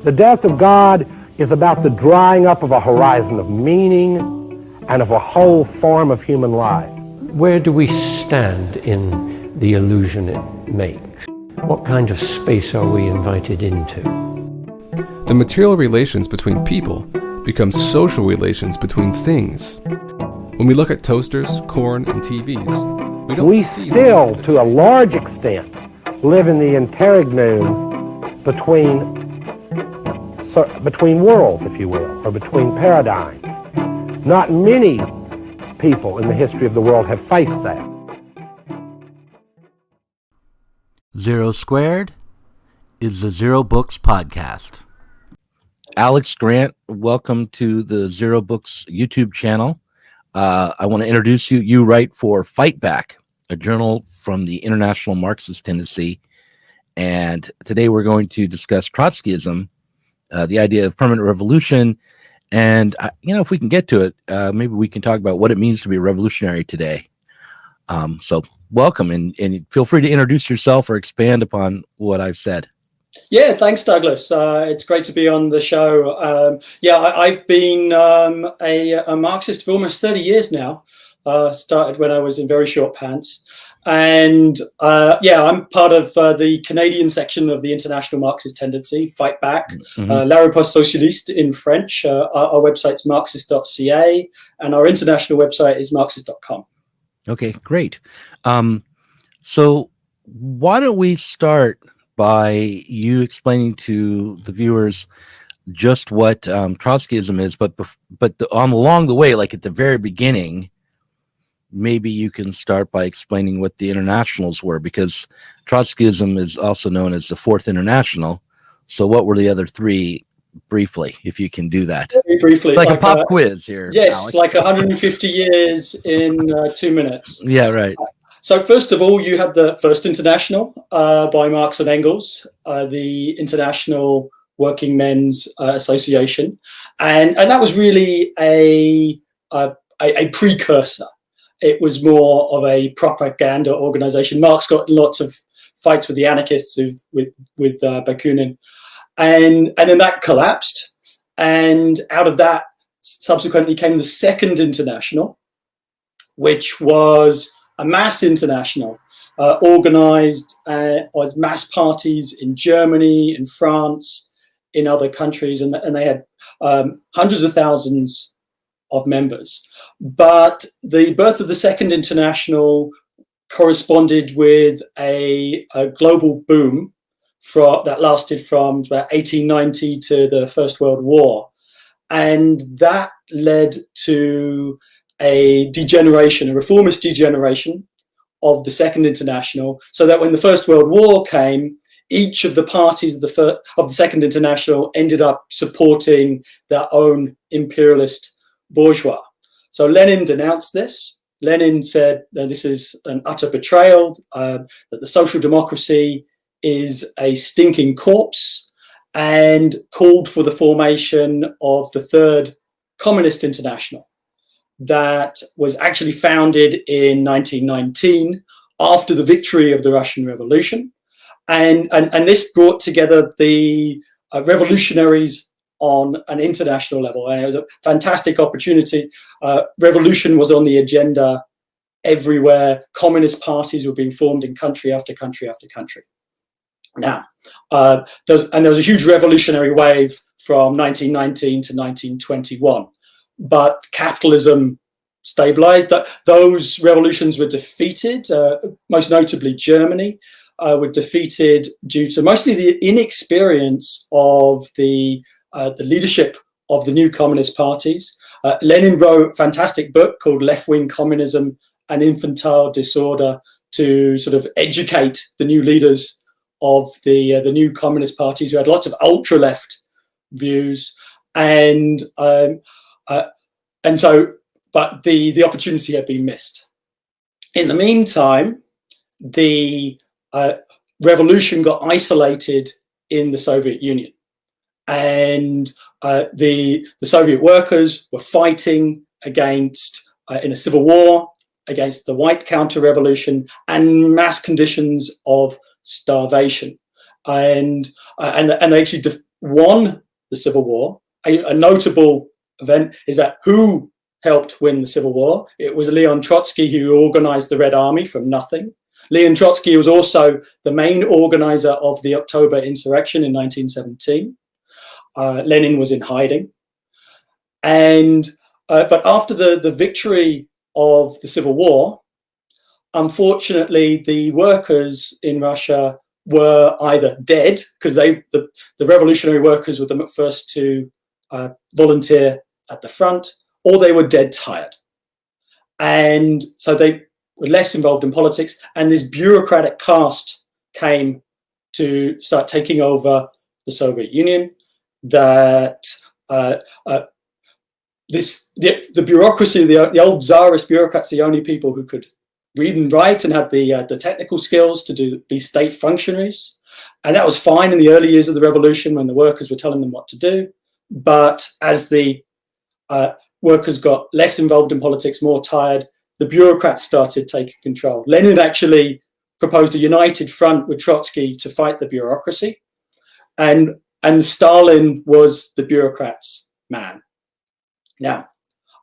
The death of God is about the drying up of a horizon of meaning and of a whole form of human life. Where do we stand in the illusion it makes? What kind of space are we invited into? The material relations between people become social relations between things. When we look at toasters, corn, and TVs, we still, to a large extent, live in the interregnum between worlds, if you will, or between paradigms. Not many people in the history of the world have faced that. Zero Squared is the Zer0 Books podcast. Alex Grant, welcome to the Zer0 Books YouTube channel. I want to introduce you. You write for Fightback, a journal from the International Marxist Tendency. And today we're going to discuss Trotskyism, the idea of permanent revolution. And, if we can get to it, maybe we can talk about what it means to be revolutionary today. So welcome, and feel free to introduce yourself or expand upon what I've said. Yeah, thanks, Douglas. It's great to be on the show. I've been a Marxist for almost 30 years now. Started when I was in very short pants. And I'm part of the Canadian section of the International Marxist Tendency, Fightback, La Riposte Socialiste in French. Our website's marxist.ca, and our international website is marxist.com. Okay, great. So why don't we start by you explaining to the viewers just what Trotskyism is, but along the way, like at the very beginning, maybe you can start by explaining what the internationals were, because Trotskyism is also known as the Fourth International. So what were the other three, briefly, if you can do that? Very briefly. Like a pop quiz here. Yes, Alex. like 150 years in 2 minutes. Yeah, right. So first of all, you had the First International by Marx and Engels, the International Working Men's Association, and that was really a precursor. It was more of a propaganda organization. Marx got lots of fights with the anarchists with Bakunin, and then that collapsed, and out of that subsequently came the Second International, which was a mass international, organized as mass parties in Germany, in France, in other countries, and they had hundreds of thousands of members. But the birth of the Second International corresponded with a global boom that lasted from about 1890 to the First World War, and that led to a reformist degeneration of the Second International, so that when the First World War came, each of the parties of the Second International ended up supporting their own imperialist bourgeois. So Lenin denounced this. Lenin said that this is an utter betrayal, that the social democracy is a stinking corpse, and called for the formation of the Third Communist International, that was actually founded in 1919 after the victory of the Russian Revolution. And this brought together the revolutionaries on an international level. And it was a fantastic opportunity. Revolution was on the agenda everywhere. Communist parties were being formed in country after country after country. Now, there was a huge revolutionary wave from 1919 to 1921. But capitalism stabilized. Those revolutions were defeated, most notably Germany, were defeated due to mostly the inexperience of the leadership of the new communist parties. Lenin wrote a fantastic book called Left-Wing Communism and Infantile Disorder to sort of educate the new leaders of the new communist parties, who had lots of ultra-left views. But the opportunity had been missed. In the meantime, the revolution got isolated in the Soviet Union, and the Soviet workers were fighting against, in a civil war, against the white counter-revolution and mass conditions of starvation. And they actually won the Civil War. A notable event is that who helped win the Civil War? It was Leon Trotsky, who organized the Red Army from nothing. Leon Trotsky was also the main organizer of the October insurrection in 1917. Lenin was in hiding. And but after the victory of the Civil War, unfortunately, the workers in Russia were either dead, because the revolutionary workers were the first to volunteer at the front, or they were dead tired. And so they were less involved in politics, and this bureaucratic caste came to start taking over the Soviet Union. That the bureaucracy, the old Tsarist bureaucrats, the only people who could read and write and had the technical skills to be state functionaries. And that was fine in the early years of the revolution when the workers were telling them what to do. But as the workers got less involved in politics, more tired, the bureaucrats started taking control. Lenin actually proposed a united front with Trotsky to fight the bureaucracy. And Stalin was the bureaucrats' man. Now,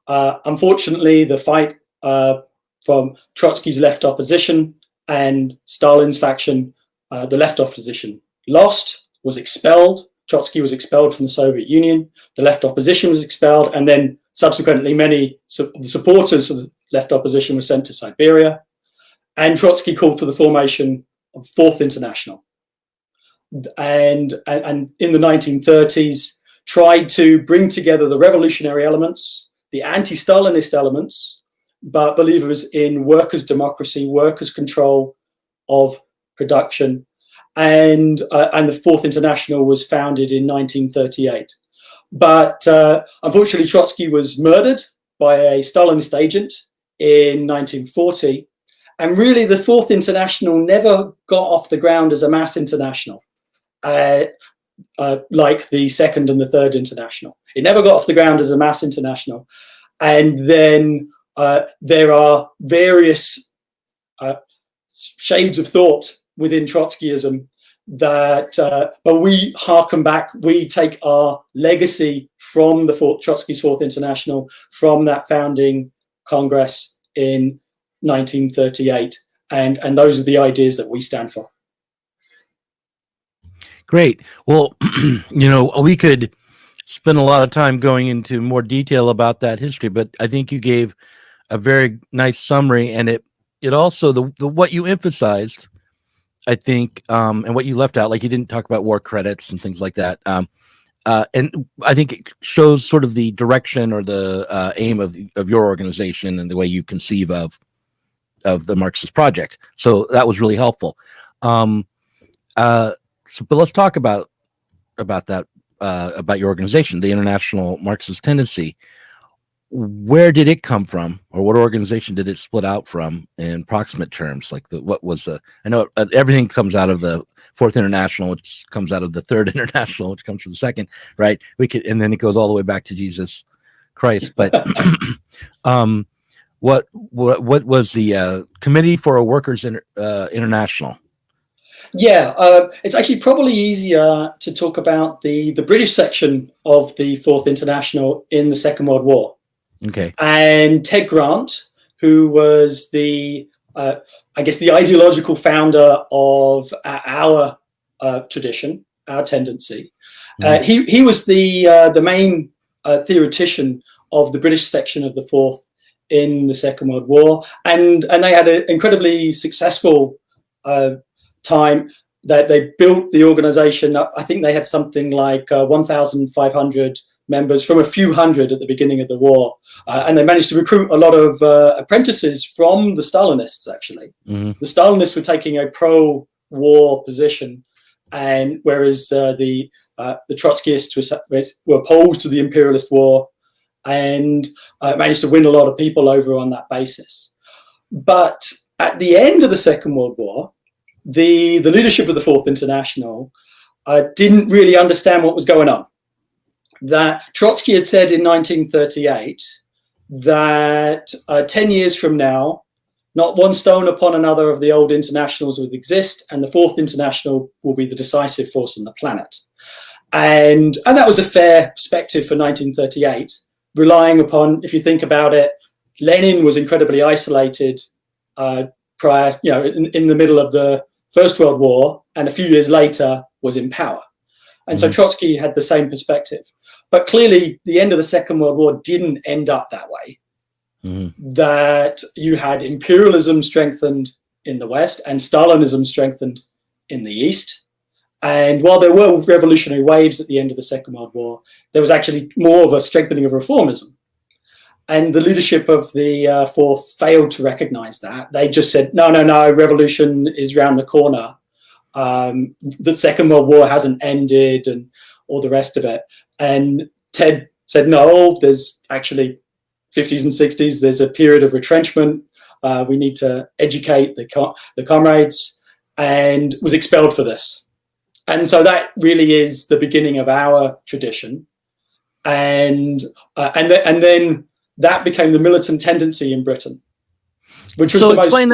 unfortunately, the fight from Trotsky's left opposition and Stalin's faction, the left opposition lost, was expelled. Trotsky was expelled from the Soviet Union. The left opposition was expelled, and then subsequently many supporters of the left opposition were sent to Siberia. And Trotsky called for the formation of Fourth International. And in the 1930s, tried to bring together the revolutionary elements, the anti-Stalinist elements, but believers in workers' democracy, workers' control of production. And the Fourth International was founded in 1938. But unfortunately, Trotsky was murdered by a Stalinist agent in 1940. And really, the Fourth International never got off the ground as a mass international, like the Second and the Third International. It never got off the ground as a mass international. And then there are various shades of thought within Trotskyism that, but we harken back, we take our legacy from Trotsky's Fourth International, from that founding Congress in 1938. And those are the ideas that we stand for. Great. Well, we could spend a lot of time going into more detail about that history, but I think you gave a very nice summary, and it also the what you emphasized, I think, and what you left out, like you didn't talk about war credits and things like that, and I think it shows sort of the direction or the aim of your organization and the way you conceive of the Marxist project. So that was really helpful. But let's talk about that, about your organization, the International Marxist Tendency. Where did it come from, or what organization did it split out from in proximate terms? Like I know everything comes out of the Fourth International, which comes out of the Third International, which comes from the Second, right? And then it goes all the way back to Jesus Christ. But what was the Committee for a Workers International? Yeah, it's actually probably easier to talk about the British section of the Fourth International in the Second World War. Okay. And Ted Grant, who was the ideological founder of our tradition, our tendency, he was the main theoretician of the British section of the Fourth in the Second World War, and they had an incredibly successful time. That they built the organization up. I think they had something like 1,500 members from a few hundred at the beginning of the war, and they managed to recruit a lot of apprentices from the Stalinists. Actually, the Stalinists were taking a pro-war position, and whereas the Trotskyists were opposed to the imperialist war, and managed to win a lot of people over on that basis. But at the end of the Second World War, the leadership of the Fourth International didn't really understand what was going on. That Trotsky had said in 1938 that 10 years from now, not one stone upon another of the old internationals would exist, and the Fourth International will be the decisive force on the planet. And that was a fair perspective for 1938, relying upon, if you think about it, Lenin was incredibly isolated prior, in the middle of the First World War, and a few years later was in power. And so Trotsky had the same perspective. But clearly, the end of the Second World War didn't end up that way. That you had imperialism strengthened in the West and Stalinism strengthened in the East. And while there were revolutionary waves at the end of the Second World War, there was actually more of a strengthening of reformism. And the leadership of the Fourth failed to recognize that. They just said, no, revolution is round the corner. The Second World War hasn't ended and all the rest of it. And Ted said, no, there's actually 50s and 60s, there's a period of retrenchment. We need to educate the comrades, and was expelled for this. And so that really is the beginning of our tradition. And then that became the militant tendency in Britain. Which was so the explain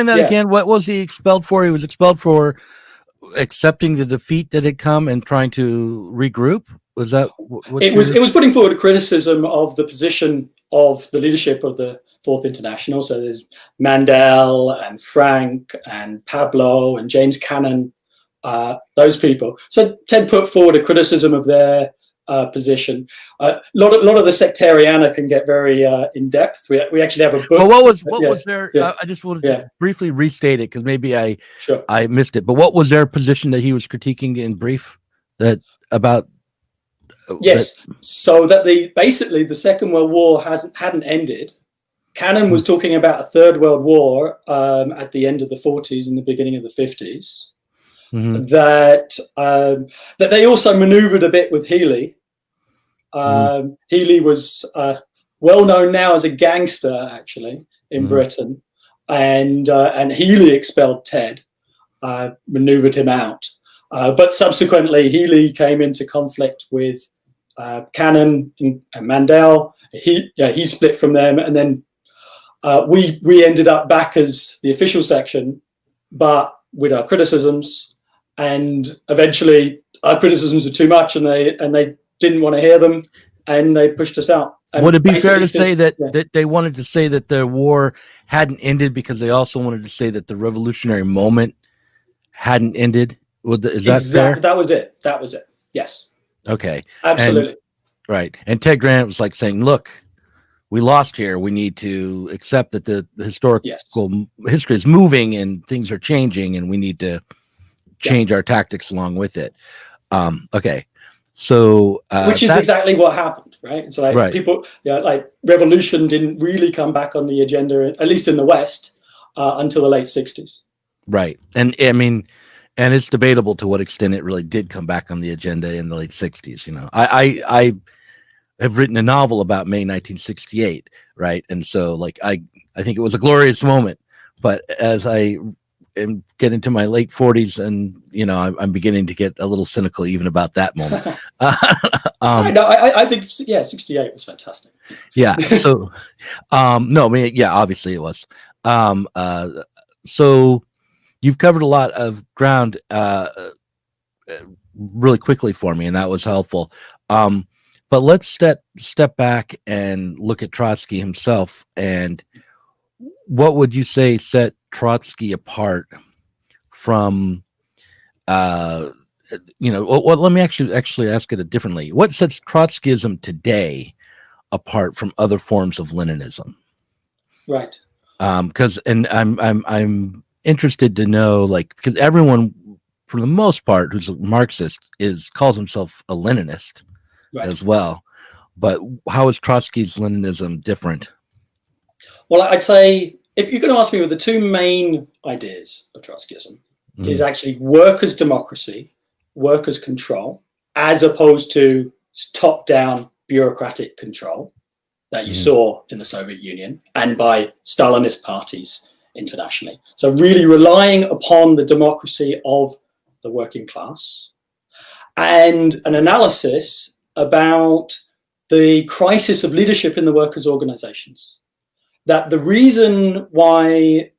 that again. What was he expelled for? He was expelled for accepting the defeat that had come and trying to regroup. Was that what it was putting forward a criticism of the position of the leadership of the Fourth International. So there's Mandel and Frank and Pablo and James Cannon, those people. So Ted put forward a criticism of their position. A lot of the sectariana can get very in depth. We actually have a book. But what was their? I just wanted to briefly restate it because maybe I missed it. But what was their position that he was critiquing in brief? So that basically the Second World War hadn't ended. Cannon was talking about a Third World War at the end of the 40s and the beginning of the 50s. That they also maneuvered a bit with Healy. Healy was well known now as a gangster, actually, in Britain, and Healy expelled Ted, maneuvered him out. But subsequently, Healy came into conflict with Cannon and Mandel. He split from them, and then we ended up back as the official section, but with our criticisms. And eventually, our criticisms were too much, and they didn't want to hear them, and they pushed us out. And would it be fair to say that they wanted to say that the war hadn't ended because they also wanted to say that the revolutionary moment hadn't ended? Is that fair? That was it. Yes. Okay. Absolutely. Right. And Ted Grant was like saying, look, we lost here. We need to accept that the historical history is moving and things are changing, and we need to change our tactics along with it. Okay. So which is exactly what happened, right? It's like people, like revolution didn't really come back on the agenda, at least in the West, until the late 60s. Right. And I mean, and it's debatable to what extent it really did come back on the agenda in the late 60s. You know, I have written a novel about May 1968, right? And so like I think it was a glorious moment, but as I get into my late 40s, and I'm beginning to get a little cynical even about that moment. I think 68 was fantastic. Yeah. So no, I mean, obviously it was. So you've covered a lot of ground really quickly for me, and that was helpful. But let's step back and look at Trotsky himself. And what would you say set Trotsky apart from, let me actually ask it differently. What sets Trotskyism today apart from other forms of Leninism? Right. Because I'm interested to know, like, because everyone, for the most part, who's a Marxist calls himself a Leninist as well. But how is Trotsky's Leninism different? Well, I'd say, if you're going to ask me, what the two main ideas of Trotskyism is actually workers' democracy, workers' control, as opposed to top-down bureaucratic control that you saw in the Soviet Union and by Stalinist parties internationally. So really relying upon the democracy of the working class, and an analysis about the crisis of leadership in the workers' organizations. That the reason why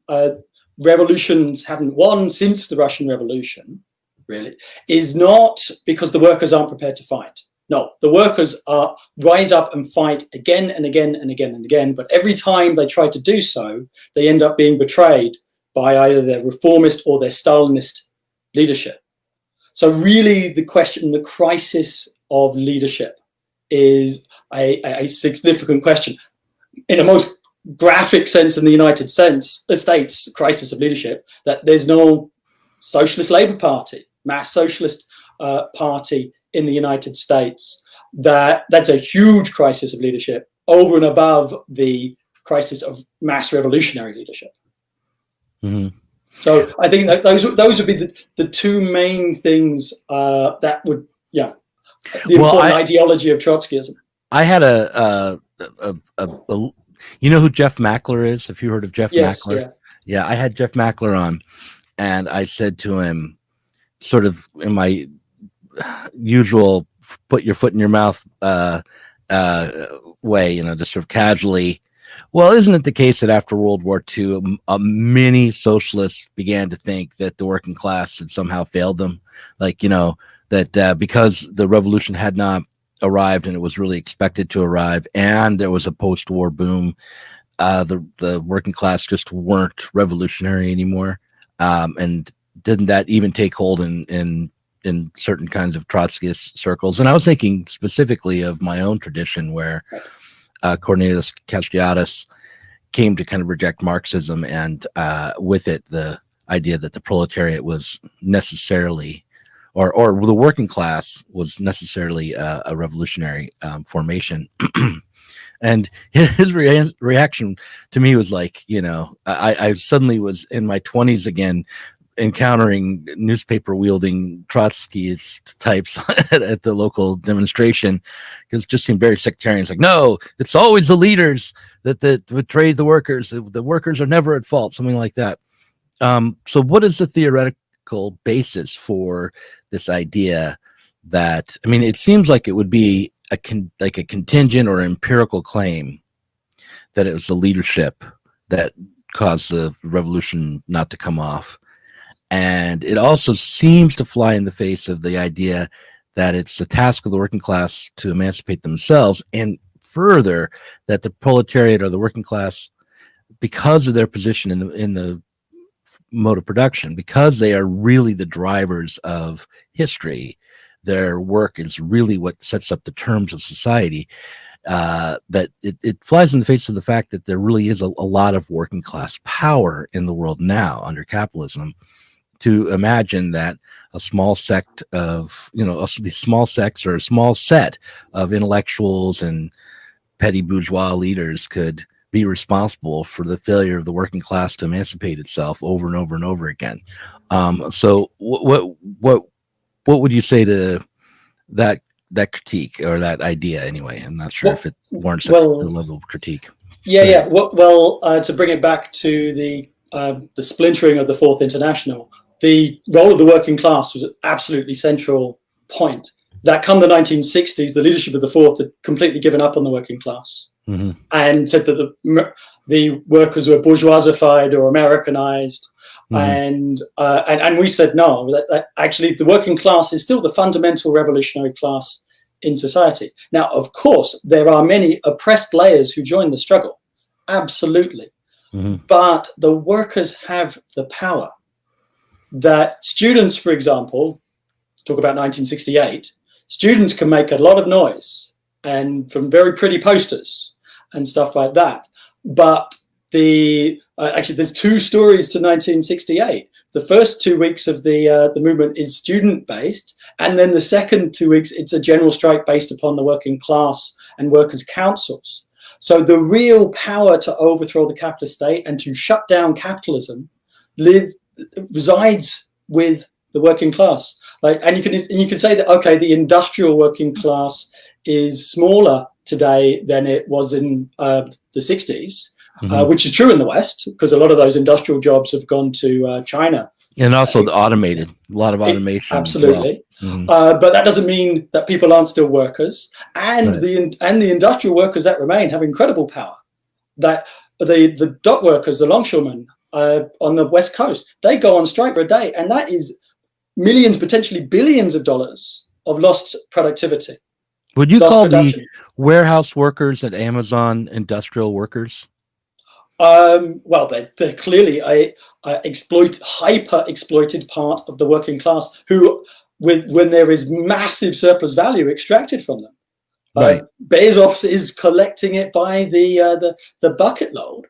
revolutions haven't won since the Russian Revolution, really, is not because the workers aren't prepared to fight. No, the workers rise up and fight again and again and again and again. But every time they try to do so, they end up being betrayed by either their reformist or their Stalinist leadership. So really the crisis of leadership is a significant question. In a most graphic sense in the United States, crisis of leadership, that there's no socialist Labour Party, mass socialist party in the United States. That's a huge crisis of leadership over and above the crisis of mass revolutionary leadership. Mm-hmm. So I think that those would be the two main things that would, the important ideology of Trotskyism. I had you know who Jeff Mackler is? Have you heard of Jeff Mackler? Yeah, I had Jeff Mackler on, and I said to him, sort of in my usual put your foot in your mouth way, just sort of casually, well, isn't it the case that after World War II, many socialists began to think that the working class had somehow failed them? Like, that because the revolution had not arrived and it was really expected to arrive, and there was a post-war boom, the working class just weren't revolutionary anymore. And didn't that even take hold in certain kinds of Trotskyist circles? And I was thinking specifically of my own tradition, where Cornelius Castoriadis came to kind of reject Marxism, and with it the idea that the proletariat was necessarily, or the working class was necessarily a revolutionary formation. And his reaction to me was like, I suddenly was in my 20s again, encountering newspaper wielding Trotskyist types at the local demonstration, because it just seemed very sectarian. It's like, no, it's always the leaders that betrayed the workers. The workers are never at fault, something like that. So what is the theoretical basis for this idea that, it seems like it would be a contingent or empirical claim that it was the leadership that caused the revolution not to come off. And it also seems to fly in the face of the idea that it's the task of the working class to emancipate themselves, and further, that the proletariat or the working class, because of their position in the mode of production, because they are really the drivers of history, their work is really what sets up the terms of society, that it flies in the face of the fact that there really is a lot of working class power in the world now under capitalism, to imagine that a small sect of, these small sects or a small set of intellectuals and petty bourgeois leaders could be responsible for the failure of the working class to emancipate itself over and over and over again. So what would you say to that critique, or that idea anyway? I'm not sure if it warrants the level of critique. Yeah. Well, to bring it back to the splintering of the Fourth International, the role of the working class was an absolutely central point. That come the 1960s, the leadership of the Fourth had completely given up on the working class, mm-hmm. and said that the workers were bourgeoisified or Americanized. Mm-hmm. And we said no, that actually the working class is still the fundamental revolutionary class in society. Now, of course, there are many oppressed layers who join the struggle, absolutely. Mm-hmm. But the workers have the power. That students, for example, let's talk about 1968, students can make a lot of noise and from very pretty posters and stuff like that. But actually, there's two stories to 1968. The first 2 weeks of the movement is student-based, and then the second 2 weeks, it's a general strike based upon the working class and workers' councils. So the real power to overthrow the capitalist state and to shut down capitalism resides with the working class. And you can say that, okay, the industrial working class is smaller today than it was in the 60s, mm-hmm. Which is true in the West, because a lot of those industrial jobs have gone to China. And also a lot of automation. Absolutely. Well. Mm-hmm. But that doesn't mean that people aren't still workers. And right. the industrial workers that remain have incredible power. That the dock workers, the longshoremen on the West Coast, they go on strike for a day. And that is millions, potentially billions of dollars of lost productivity. Would you lost call production. the warehouse workers at Amazon industrial workers? Well, they're clearly a hyper exploited part of the working class who, when there is massive surplus value extracted from them, Right. Bezos is collecting it by the bucket load,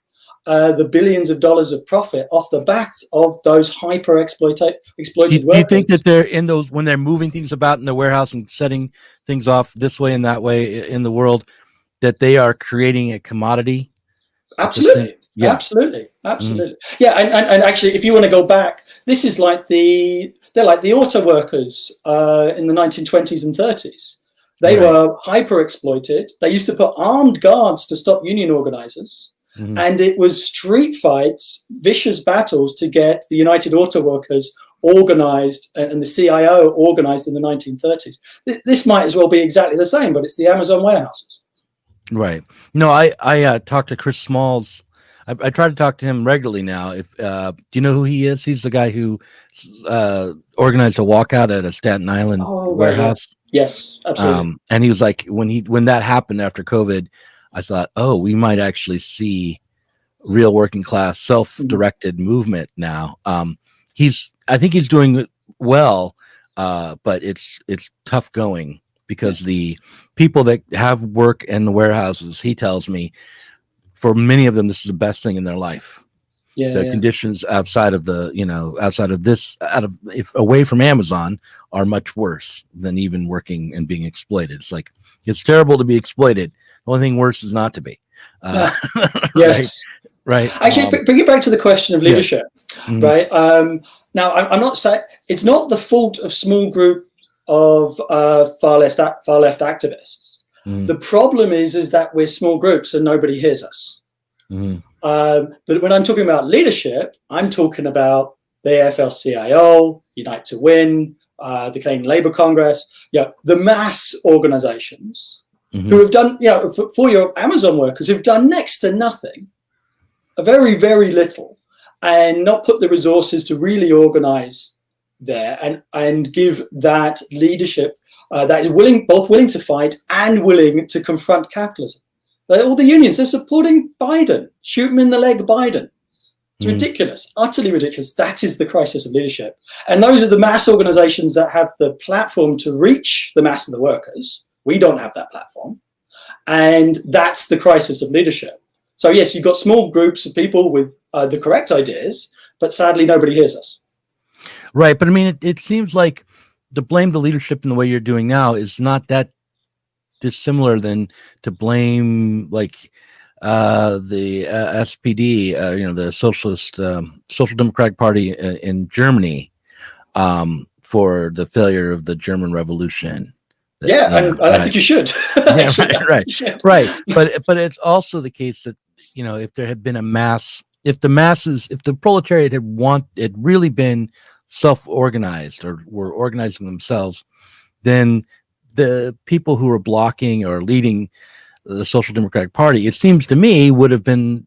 the billions of dollars of profit off the backs of those hyper exploited workers. Do you think that they're in those, when they're moving things about in the warehouse and setting things off this way and that way in the world, that they are creating a commodity? Absolutely. Yeah. Absolutely. Yeah, and actually, if you want to go back, this is like they're like the auto workers in the 1920s and 30s. They were hyper exploited. They used to put armed guards to stop union organizers. And it was street fights, vicious battles to get the United Auto Workers organized and the CIO organized in the 1930s. This might as well be exactly the same, but it's the Amazon warehouses. Right. No, I talked to Chris Smalls. I try to talk to him regularly now. If do you know who he is? He's the guy who organized a walkout at a Staten Island warehouse. Right, yeah. Yes, absolutely. And he was like, when that happened after COVID, I thought, oh, we might actually see real working class self-directed movement now. I think he's doing well, but it's tough going because the people that have work in the warehouses, he tells me, for many of them, this is the best thing in their life. The conditions outside of away from Amazon are much worse than even working and being exploited. It's like, it's terrible to be exploited. The only thing worse is not to be. Yes. Right. Actually, bring it back to the question of leadership. Right. Now, I'm not saying it's not the fault of small group of far left activists. The problem is that we're small groups and nobody hears us. But when I'm talking about leadership, I'm talking about the AFL-CIO, Unite to Win, the Canadian Labour Congress, the mass organisations who have done, for your Amazon workers, who've done next to nothing, very, very little, and not put the resources to really organise there and give that leadership that is both willing to fight and willing to confront capitalism. All the unions, they're supporting Biden. Shoot him in the leg, Biden. It's ridiculous, utterly ridiculous. That is the crisis of leadership. And those are the mass organizations that have the platform to reach the mass of the workers. We don't have that platform. And that's the crisis of leadership. So yes, you've got small groups of people with the correct ideas, but sadly nobody hears us. Right. But I mean, it seems like to blame the leadership in the way you're doing now is not that dissimilar than to blame like the SPD, the Social Democratic Party in Germany for the failure of the German Revolution. I think you should. Right. But it's also the case that if there had been a mass, if the proletariat had really been self-organized or were organizing themselves, then the people who were blocking or leading the Social Democratic Party, it seems to me, would have been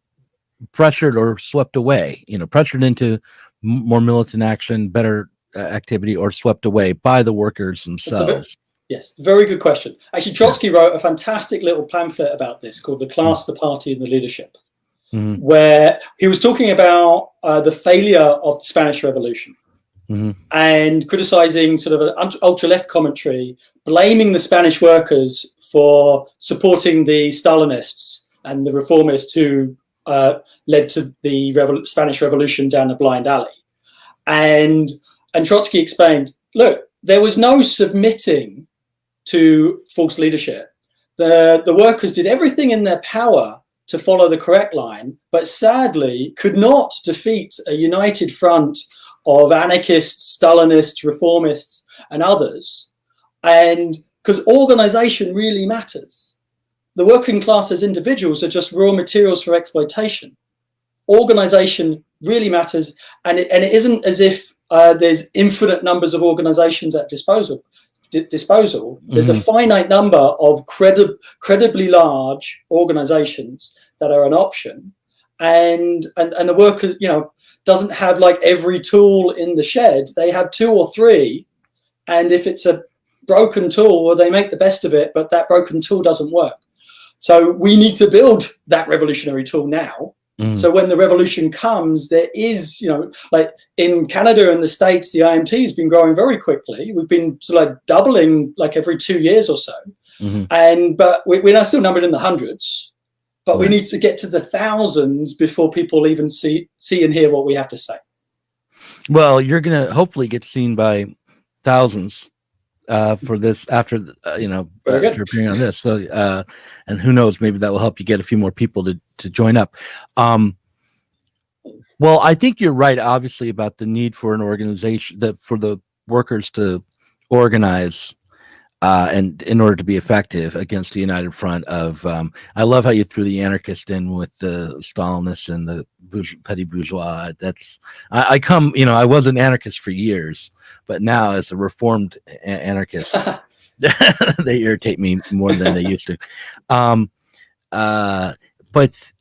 pressured or swept away, pressured into more militant action, better activity, or swept away by the workers themselves. Yes, very good question. Actually, Trotsky wrote a fantastic little pamphlet about this called The Class, the Party, and the Leadership, where he was talking about the failure of the Spanish Revolution and criticizing sort of an ultra-left commentary, blaming the Spanish workers for supporting the Stalinists and the reformists who led to the Spanish Revolution down a blind alley. And Trotsky explained, look, there was no submitting to false leadership. The workers did everything in their power to follow the correct line, but sadly could not defeat a united front of anarchists, Stalinists, reformists, and others. And because organization really matters. The working class as individuals are just raw materials for exploitation. Organization really matters, and it isn't as if there's infinite numbers of organizations at disposal. There's a finite number of credibly large organizations that are an option, and the workers, doesn't have like every tool in the shed. They have 2 or 3, and if it's a broken tool, well, they make the best of it, but that broken tool doesn't work. So we need to build that revolutionary tool now. So when the revolution comes, there is, like in Canada and the States, the IMT has been growing very quickly. We've been sort of like doubling like every 2 years or so. But we're now still numbered in the hundreds, but we need to get to the thousands before people even see and hear what we have to say. Well, you're going to hopefully get seen by thousands for this after appearing on this. So and who knows, maybe that will help you get a few more people to join up. Well, I think you're right, obviously, about the need for an organization, that for the workers to organize and in order to be effective against a united front of I love how you threw the anarchist in with the Stalinists and the petty bourgeois. That's I was an anarchist for years, but now as a reformed anarchist they irritate me more than they used to. But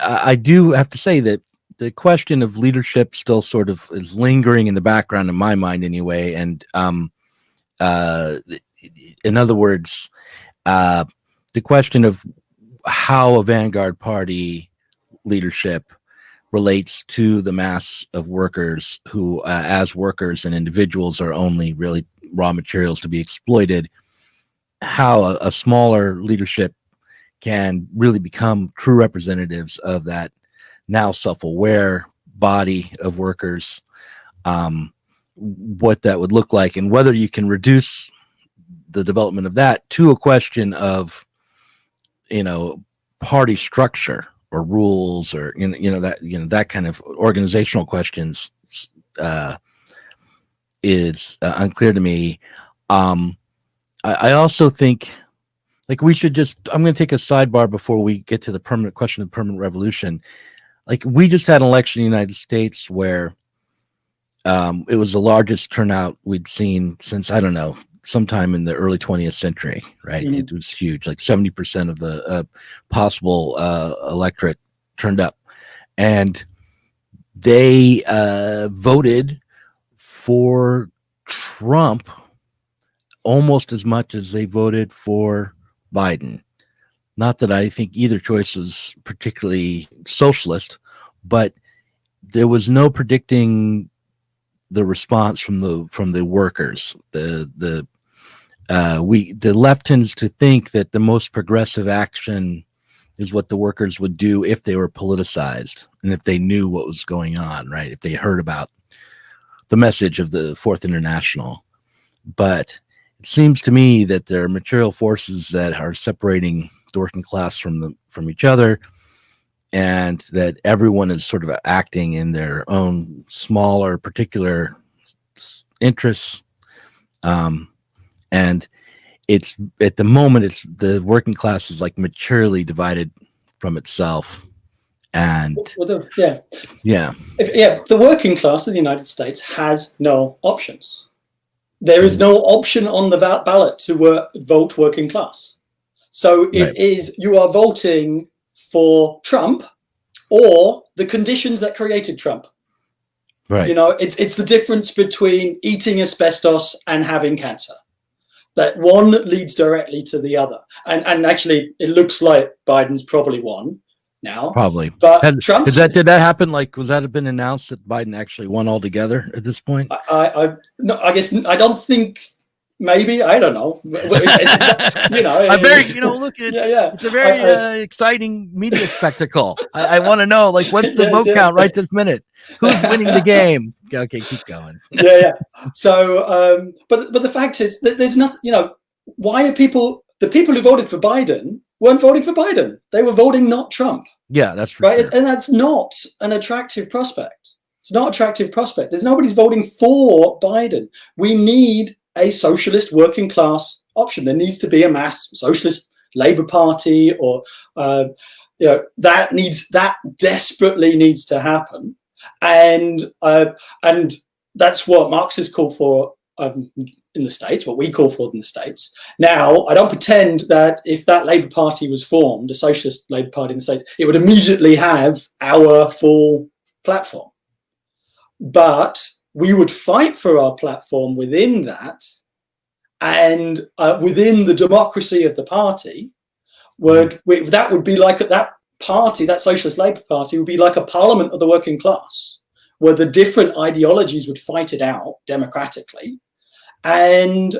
I do have to say that the question of leadership still sort of is lingering in the background in my mind anyway. And in other words, the question of how a vanguard party leadership relates to the mass of workers who, as workers and individuals, are only really raw materials to be exploited, how a smaller leadership can really become true representatives of that now self-aware body of workers, what that would look like, and whether you can reduce the development of that to a question of, party structure or rules or, that kind of organizational questions is unclear to me. I also think, like, we should I'm going to take a sidebar before we get to the permanent question of permanent revolution. Like, we just had an election in the United States where it was the largest turnout we'd seen since, I don't know, sometime in the early 20th century, right? It was huge, like 70% of the possible electorate turned up. And they voted for Trump almost as much as they voted for Biden. Not that I think either choice was particularly socialist, but there was no predicting the response from the workers. The left tends to think that the most progressive action is what the workers would do if they were politicized and if they knew what was going on, right? If they heard about the message of the Fourth International. But it seems to me that there are material forces that are separating the working class from each other, and that everyone is sort of acting in their own smaller particular interests. And it's, at the moment, it's the working class is like maturely divided from itself. And the working class of the United States has no options. There is no option on the ballot to vote working class. So it is, you are voting for Trump or the conditions that created Trump. Right. It's the difference between eating asbestos and having cancer. That one leads directly to the other. And actually, it looks like Biden's probably won now. Probably. But Trump's... did that happen? Like, was that been announced that Biden actually won altogether at this point? No, I guess I don't think. Maybe, I don't know. Look, it's a very exciting media spectacle. I want to know, like, what's the vote count right this minute? Who's winning the game? Okay, keep going. So, but the fact is that there's nothing. Why are the people who voted for Biden weren't voting for Biden? They were voting not Trump. Yeah, that's for right, sure. And that's not an attractive prospect. It's not an attractive prospect. There's nobody's voting for Biden. We need a socialist working class option. There needs to be a mass socialist Labour Party, or that desperately needs to happen, and that's what Marxists call for in the States. What we call for in the States. Now, I don't pretend that if that Labour Party was formed, a socialist Labour Party in the States, it would immediately have our full platform. but we would fight for our platform within that, and within the democracy of the party, that would be like that party, that Socialist Labour Party, would be like a parliament of the working class, where the different ideologies would fight it out democratically, and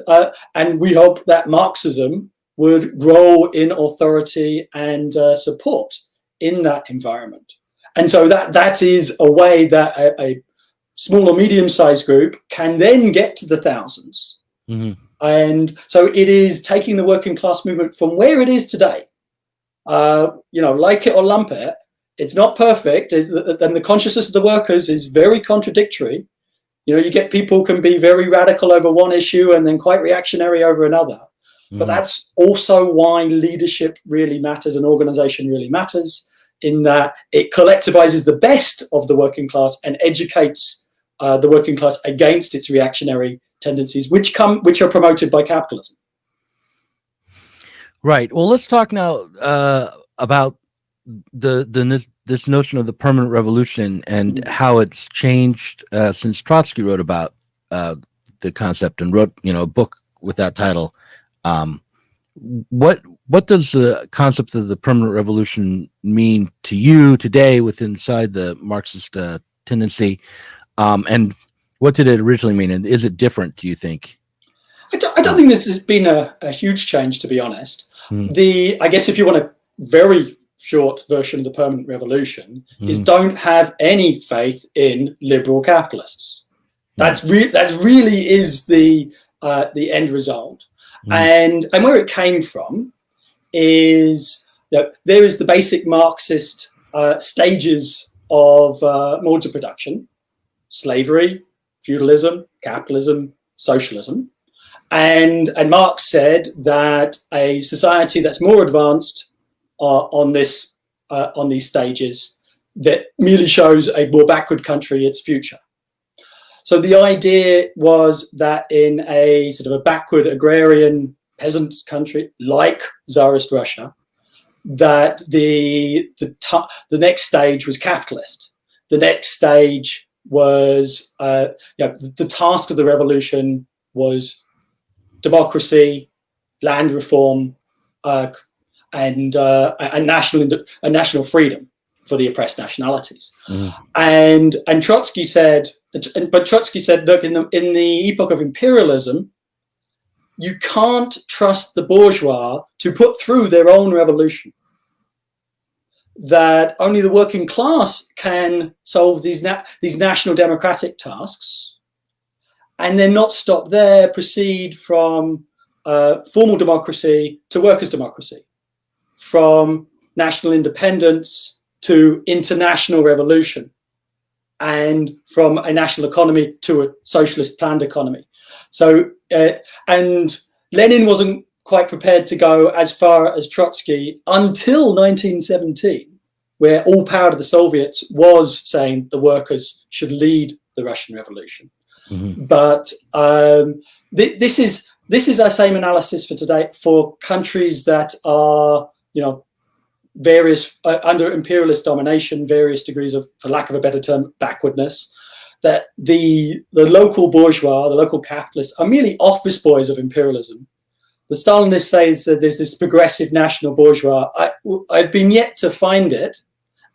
we hope that Marxism would grow in authority and support in that environment. And so that is a way that a small or medium-sized group can then get to the thousands. And so it is taking the working class movement from where it is today. Like it or lump it, it's not perfect, and the consciousness of the workers is very contradictory. You get people can be very radical over one issue and then quite reactionary over another. But that's also why leadership really matters and organization really matters, in that it collectivizes the best of the working class and educates the working class against its reactionary tendencies, which are promoted by capitalism. Right. Well, let's talk now about this notion of the permanent revolution and how it's changed since Trotsky wrote about the concept and wrote, a book with that title. What does the concept of the permanent revolution mean to you today inside the Marxist tendency? And what did it originally mean? And is it different, do you think? I don't think this has been a huge change, to be honest. I guess if you want a very short version of the permanent revolution, is don't have any faith in liberal capitalists. That really is the end result. And where it came from is there is the basic Marxist stages of modes of production: slavery, feudalism, capitalism, socialism. And Marx said that a society that's more advanced on these stages, that merely shows a more backward country its future. So the idea was that in a sort of a backward agrarian peasant country like Tsarist Russia, that the next stage was capitalist. The next stage was the task of the revolution was democracy, land reform, and national freedom for the oppressed nationalities. And Trotsky said, look, in the epoch of imperialism, you can't trust the bourgeois to put through their own revolution. That only the working class can solve these national democratic tasks, and then not stop there, proceed from formal democracy to workers' democracy, from national independence to international revolution, and from a national economy to a socialist planned economy. So, and Lenin wasn't quite prepared to go as far as Trotsky until 1917, where all power to the Soviets was saying the workers should lead the Russian Revolution. But this is our same analysis for today for countries that are, various under imperialist domination, various degrees of, for lack of a better term, backwardness. That the local bourgeois, the local capitalists, are merely office boys of imperialism. The Stalinists say that there's this progressive national bourgeois. I've been yet to find it,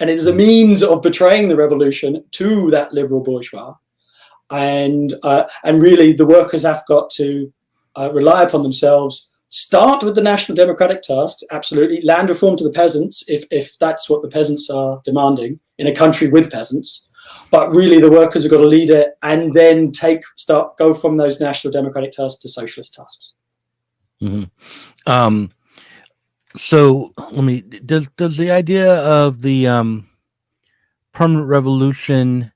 and it is a means of betraying the revolution to that liberal bourgeois. And really, the workers have got to rely upon themselves. Start with the national democratic tasks, absolutely. Land reform to the peasants, if that's what the peasants are demanding in a country with peasants. But really, the workers have got to lead it, and then go from those national democratic tasks to socialist tasks. So does the idea of the permanent revolution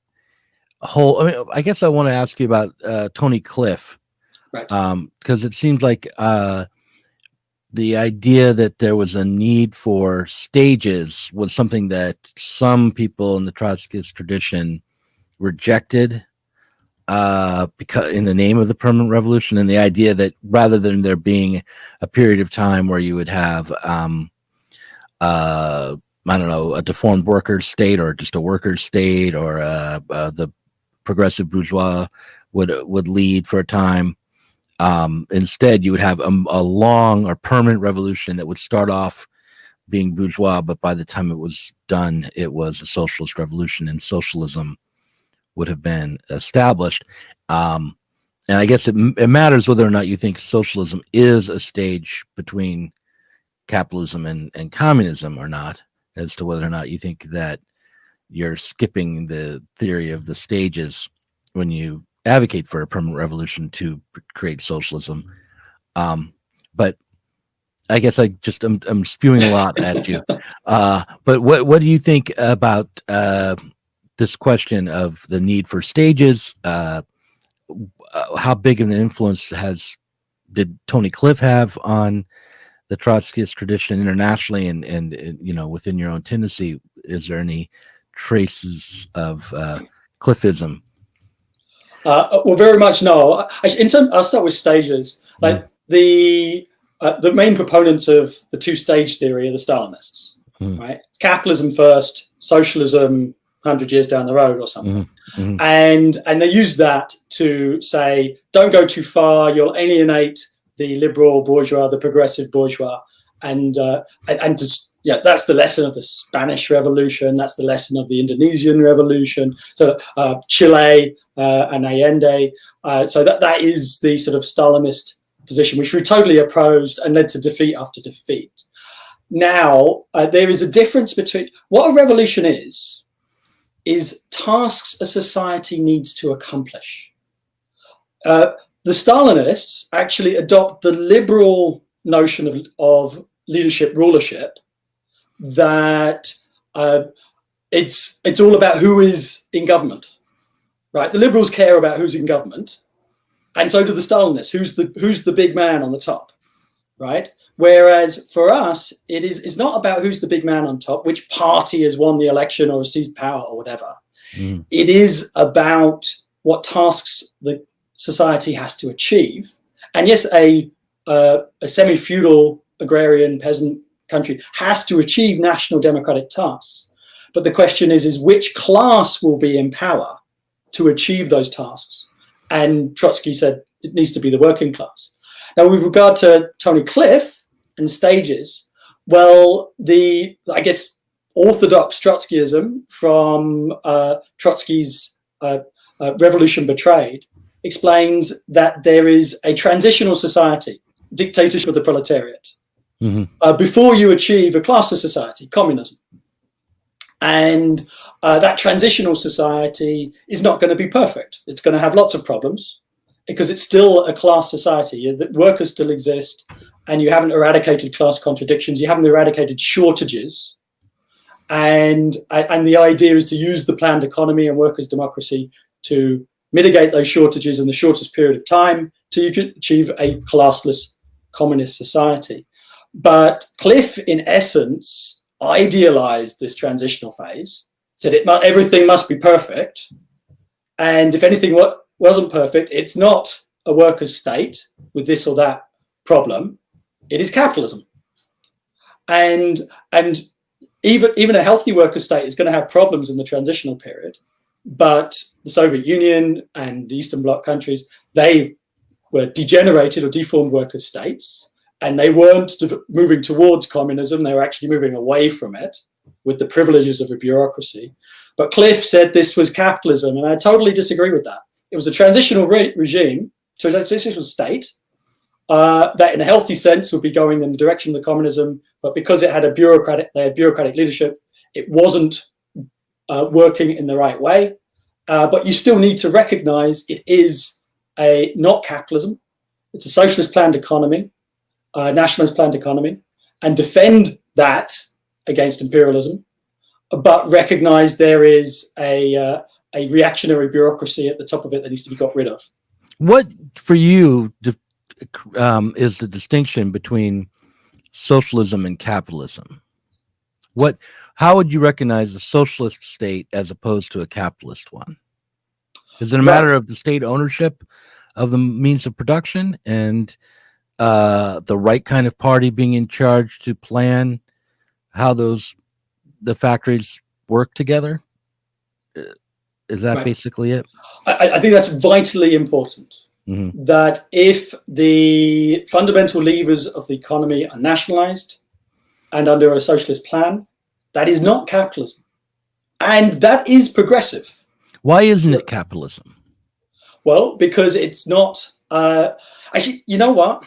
I guess I want to ask you about Tony Cliff, right? Because it seems like the idea that there was a need for stages was something that some people in the Trotskyist tradition rejected because in the name of the permanent revolution, and the idea that rather than there being a period of time where you would have a deformed workers state or just a workers state or the progressive bourgeois would lead for a time. Instead, you would have a long or permanent revolution that would start off being bourgeois, but by the time it was done, it was a socialist revolution, and socialism would have been established. And I guess it matters whether or not you think socialism is a stage between capitalism and communism or not, as to whether or not you think that you're skipping the theory of the stages when you advocate for a permanent revolution to create socialism. But I guess I'm spewing a lot at you. But what do you think about this question of the need for stages? How big of an influence did Tony Cliff have on the Trotskyist tradition internationally, and within your own tendency? Is there any traces of Cliffism? Well, very much no. I'll start with stages. Like the main proponents of the two-stage theory are the Stalinists, right? Capitalism first, socialism 100 years down the road or something. And they use that to say, don't go too far, you'll alienate the liberal bourgeois, the progressive bourgeois. And just, that's the lesson of the Spanish Revolution. That's the lesson of the Indonesian Revolution. So Chile and Allende. So that is the sort of Stalinist position, which we totally opposed and led to defeat after defeat. Now, there is a difference between what a revolution is tasks a society needs to accomplish. The Stalinists actually adopt the liberal notion of leadership, rulership, that it's all about who is in government, right? The liberals care about who's in government, and so do the Stalinists. Who's the big man on the top, right? Whereas for us, it's not about who's the big man on top, which party has won the election or seized power or whatever. It is about what tasks the society has to achieve. And yes, a semi-feudal agrarian peasant country has to achieve national democratic tasks. But the question is which class will be in power to achieve those tasks? And Trotsky said it needs to be the working class. Now, with regard to Tony Cliff and stages, well, I guess orthodox Trotskyism from Trotsky's Revolution Betrayed explains that there is a transitional society, dictatorship of the proletariat, before you achieve a classless society, communism. And that transitional society is not going to be perfect. It's going to have lots of problems because it's still a class society. The workers still exist, and you haven't eradicated class contradictions. You haven't eradicated shortages. And the idea is to use the planned economy and workers' democracy to mitigate those shortages in the shortest period of time till you can achieve a classless communist society. But Cliff, in essence, idealized this transitional phase, said everything must be perfect. And if anything wasn't perfect, it's not a workers' state with this or that problem. It is capitalism. And even a healthy workers' state is going to have problems in the transitional period. But the Soviet Union and the Eastern Bloc countries, they were degenerated or deformed workers' states, and they weren't moving towards communism. They were actually moving away from it with the privileges of a bureaucracy. But Cliff said this was capitalism, and I totally disagree with that. It was a transitional regime, so a transitional state, that in a healthy sense would be going in the direction of the communism, but because they had bureaucratic leadership, it wasn't working in the right way. But you still need to recognize it is not capitalism. It's a socialist planned economy, nationalist planned economy, and defend that against imperialism, but recognize there is a reactionary bureaucracy at the top of it that needs to be got rid of. What, for you, is the distinction between socialism and capitalism? How would you recognize a socialist state as opposed to a capitalist one? Is it a matter of the state ownership of the means of production and the right kind of party being in charge to plan how the factories work together? Is that Right. basically it? I think that's vitally important. Mm-hmm. That if the fundamental levers of the economy are nationalized and under a socialist plan, that is not capitalism. And that is progressive. Why isn't it capitalism? Well, because it's not. Actually, you know what?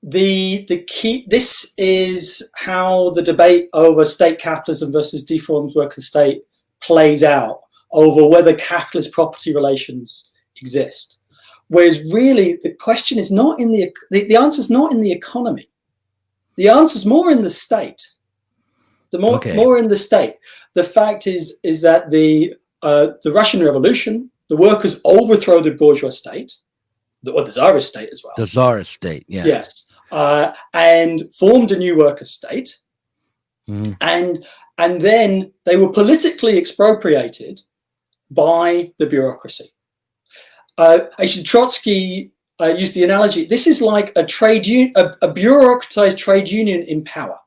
The key. This is how the debate over state capitalism versus deformed worker state plays out over whether capitalist property relations exist. Whereas really the question is not in the answer is not in the economy. The answer is more in the state. More in the state. The fact is that the Russian Revolution, the workers overthrow the bourgeois state, or the Tsarist state as well. The Tsarist state, yeah. Yes, and formed a new worker state, and then they were politically expropriated by the bureaucracy. Actually, Trotsky used the analogy. This is like a bureaucratized trade union in power,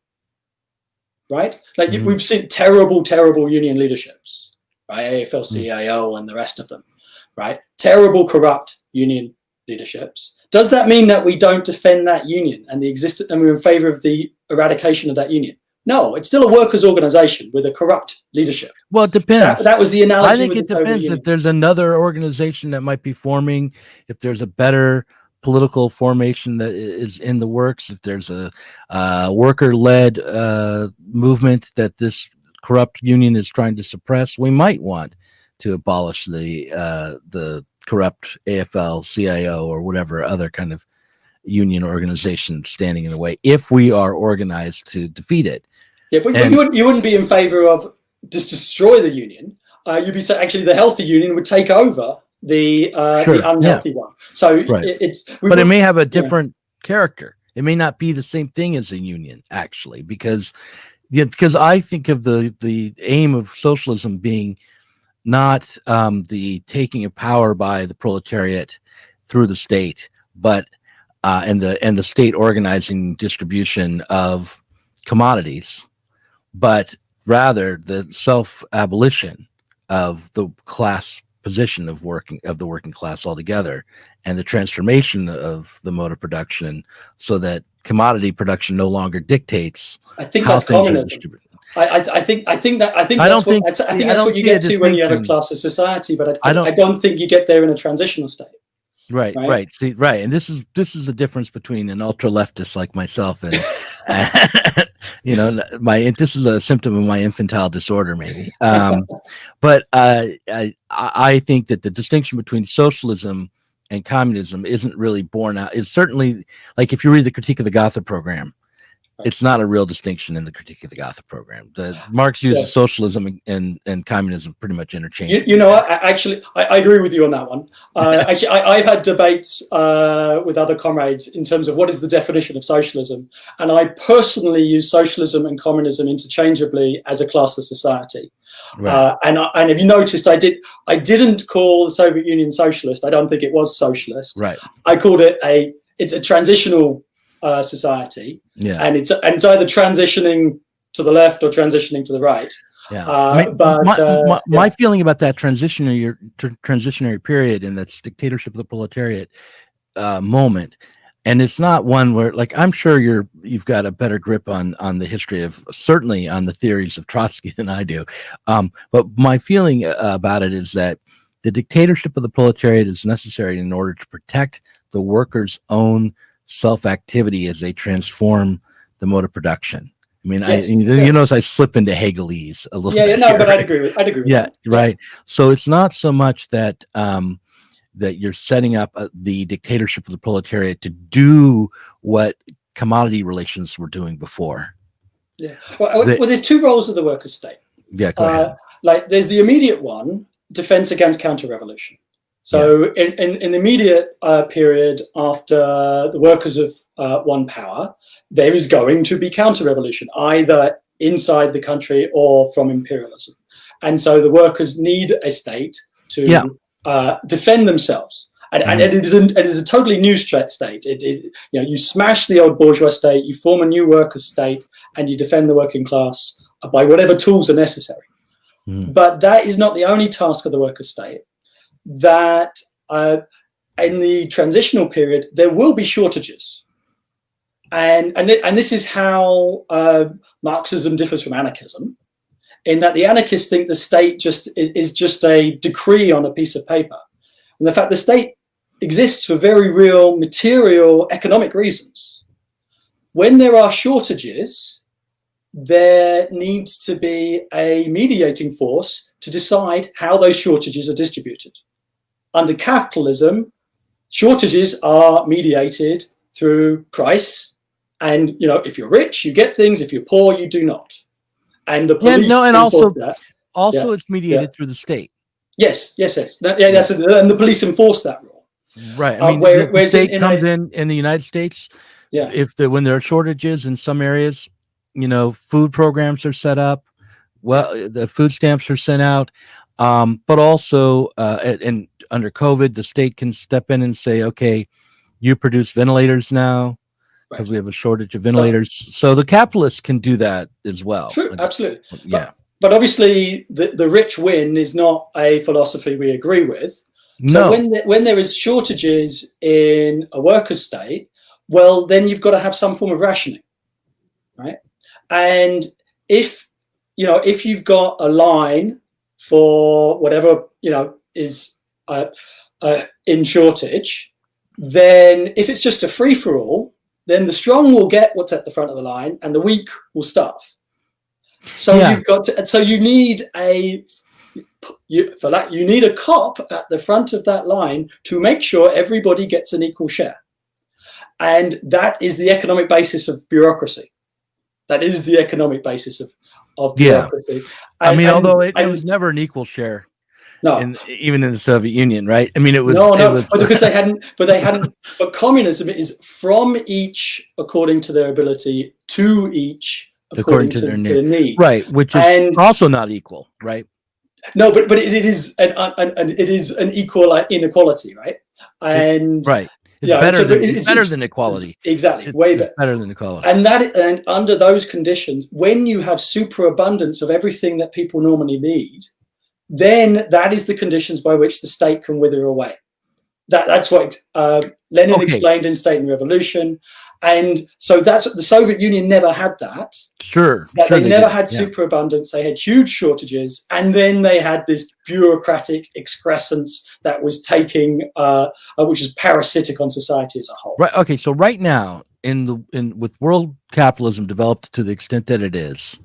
right? Like we've seen terrible union leaderships, right? AFL-CIO and the rest of them, right? Terrible, corrupt union leaderships. Does that mean that we don't defend that union and and we're in favor of the eradication of that union? No, it's still a workers' organization with a corrupt leadership. Well, it depends. That was the analogy. I think it depends if there's another organization that might be forming, if there's a better political formation that is in the works, if there's a worker-led movement that this corrupt union is trying to suppress, we might want to abolish the corrupt AFL-CIO or whatever other kind of union organization standing in the way if we are organized to defeat it. Yeah, but you wouldn't be in favor of just destroy the union. You'd be saying actually the healthy union would take over the unhealthy one. So it may have a different character. It may not be the same thing as a union, actually, because I think of the aim of socialism being not the taking of power by the proletariat through the state, but and the state organizing distribution of commodities, but rather the self-abolition of the class position of the working class altogether, and the transformation of the mode of production so that commodity production no longer dictates. I think that's communism. I think that's what you get to when you have a class of society, but I don't think you get there in a transitional state. Right. See, right. And this is the difference between an ultra leftist like myself and this is a symptom of my infantile disorder, maybe. But I think that the distinction between socialism and communism isn't really borne out. It's certainly, like, if you read the Critique of the Gotha program, it's not a real distinction in the Critique of the Gotha program. Marx uses socialism and communism pretty much interchangeably. I agree with you on that one. I've had debates with other comrades in terms of what is the definition of socialism, and I personally use socialism and communism interchangeably as a class of society. Right. And if you noticed, I didn't call the Soviet Union socialist. I don't think it was socialist. Right. I called it it's a transitional society, and it's either transitioning to the left or transitioning to the right. My feeling about that transitionary period and that's dictatorship of the proletariat moment, and it's not one where, like, I'm sure you've got a better grip on the history of, certainly on the theories of Trotsky than I do, but my feeling about it is that the dictatorship of the proletariat is necessary in order to protect the workers' own self-activity as they transform the mode of production. I mean, you notice I slip into Hegelese a little bit. But I'd agree with that. Right. So it's not so much that that you're setting up the dictatorship of the proletariat to do what commodity relations were doing before. Yeah. Well, there's two roles of the workers' state. Yeah, go ahead. Like, there's the immediate one, defense against counter-revolution. So in the immediate period after the workers have won power, there is going to be counter-revolution, either inside the country or from imperialism. And so the workers need a state to defend themselves. And it is a totally new state. You smash the old bourgeois state, you form a new workers' state, and you defend the working class by whatever tools are necessary. But that is not the only task of the worker state. That in the transitional period, there will be shortages. And this is how Marxism differs from anarchism, in that the anarchists think the state is just a decree on a piece of paper. And the fact the state exists for very real material economic reasons. When there are shortages, there needs to be a mediating force to decide how those shortages are distributed. Under capitalism, shortages are mediated through price. And, if you're rich, you get things. If you're poor, you do not. And the police and also that. It's mediated through the state. Yes. And the police enforce that rule. Right. I mean, the state comes in the United States. Yeah. When there are shortages in some areas, food programs are set up. Well, the food stamps are sent out. But also, and under COVID, the state can step in and say, okay, you produce ventilators now, because we have a shortage of ventilators. So the capitalists can do that as well. True, absolutely. Yeah. But obviously, the rich win is not a philosophy we agree with. No. So when there is shortages in a worker state, well, then you've got to have some form of rationing, right? And if you've got a line for whatever is in shortage, then if it's just a free for all, then the strong will get what's at the front of the line, and the weak will starve. So you've got to. So you need you need a cop at the front of that line to make sure everybody gets an equal share, and that is the economic basis of bureaucracy. That is the economic basis of bureaucracy. Yeah. Although it was never an equal share. No, even in the Soviet Union, right? I mean, it was because they hadn't. But communism is from each according to their ability, to each according to their need, right? Which is also not equal, right? No, but it is an equal inequality, right? And right. It's better than equality. Exactly, way better. It's better than equality. And under those conditions, when you have superabundance of everything that people normally need, then that is the conditions by which the state can wither away. That's what Lenin explained in State and Revolution. And so that's the Soviet Union never had that. They never had superabundance. They had huge shortages. And then they had this bureaucratic excrescence that was which is parasitic on society as a whole. Right. Okay. So right now, with world capitalism developed to the extent that it is,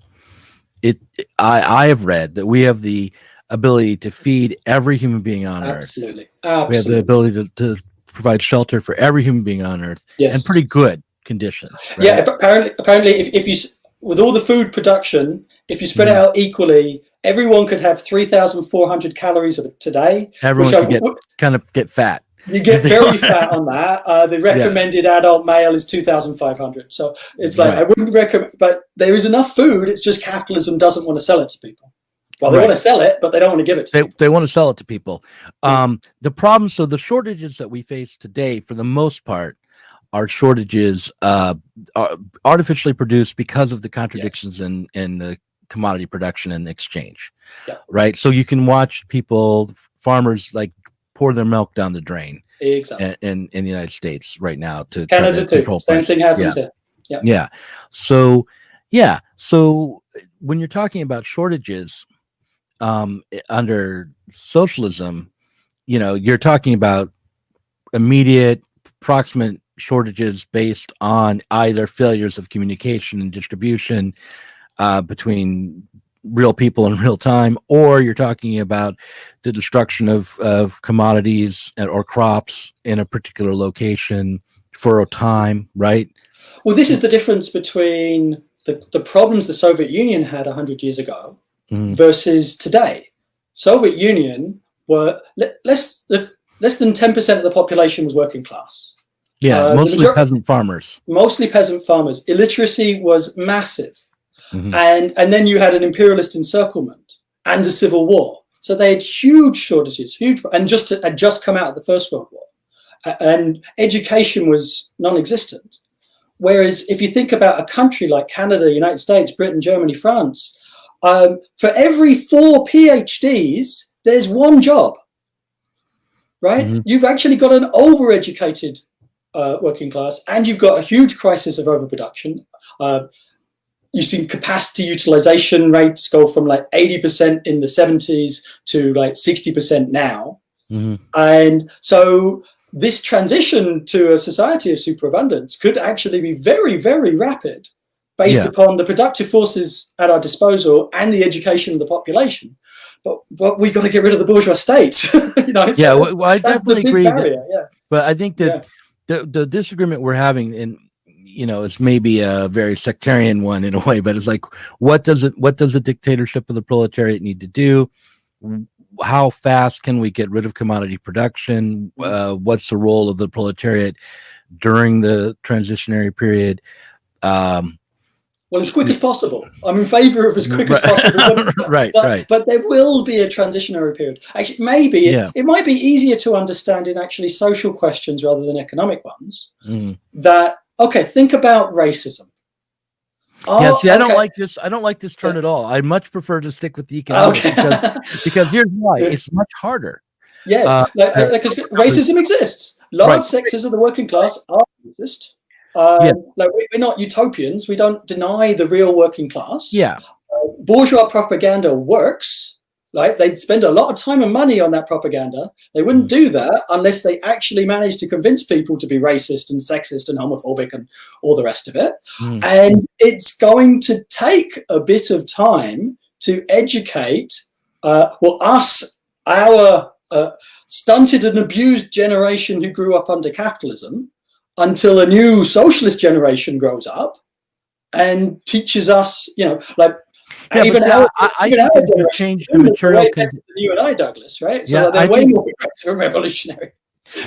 I have read that we have the ability to feed every human being on Earth. Absolutely. We have the ability to provide shelter for every human being on Earth, and pretty good conditions. Right? Yeah, apparently, if you, with all the food production, if you spread it out equally, everyone could have 3,400 calories today. Everyone could get fat. You get very fat on that. The recommended adult male is 2,500. So it's like, I wouldn't recommend, but there is enough food. It's just capitalism doesn't want to sell it to people. Well, they want to sell it, but they don't want to give it to people. They want to sell it to people. The problem, so the shortages that we face today, for the most part, are shortages are artificially produced because of the contradictions in the commodity production and exchange. Yeah. Right? So you can watch farmers like pour their milk down the drain. Exactly. In the United States right now to Canada too. Same thing happens here. Yeah. So when you're talking about shortages under socialism, you're talking about immediate, proximate shortages based on either failures of communication and distribution between real people in real time, or you're talking about the destruction of commodities or crops in a particular location for a time, right? Well, this is the difference between the problems the Soviet Union had 100 years ago versus today. Soviet Union were less than 10% of the population was working class. Yeah, mostly peasant farmers. Mostly peasant farmers. Illiteracy was massive. And then you had an imperialist encirclement and a civil war. So they had huge shortages, and had just come out of the First World War. And education was non-existent. Whereas if you think about a country like Canada, United States, Britain, Germany, France, For every 4 PhDs, there's one job, right? Mm-hmm. You've actually got an overeducated working class, and you've got a huge crisis of overproduction. You've seen capacity utilization rates go from like 80% in the 70s to like 60% now. Mm-hmm. And so this transition to a society of superabundance could actually be very, very rapid based upon the productive forces at our disposal and the education of the population. But we've got to get rid of the bourgeois state. You know, well, I definitely agree. But I think that the disagreement we're having, and you know, it's maybe a very sectarian one in a way, but it's like, what does the dictatorship of the proletariat need to do? How fast can we get rid of commodity production? What's the role of the proletariat during the transitionary period? Well, as quick as possible. I'm in favor of as quick as possible. But there will be a transitionary period. Actually, maybe it might be easier to understand in actually social questions rather than economic ones. That, okay, think about racism. I don't like this. I don't like this turn at all. I much prefer to stick with the economics because here's why: it's much harder. Yes, because racism exists. Large sectors of the working class are racist. Like, we're not utopians. We don't deny the real working class. Bourgeois propaganda works. Like, they'd spend a lot of time and money on that propaganda. They wouldn't do that unless they actually managed to convince people to be racist and sexist and homophobic and all the rest of it. And it's going to take a bit of time to educate our stunted and abused generation who grew up under capitalism, until a new socialist generation grows up and teaches us, you know, like, I think if you change the material conditions, you and I, Douglas, right? So they're way more progressive and revolutionary.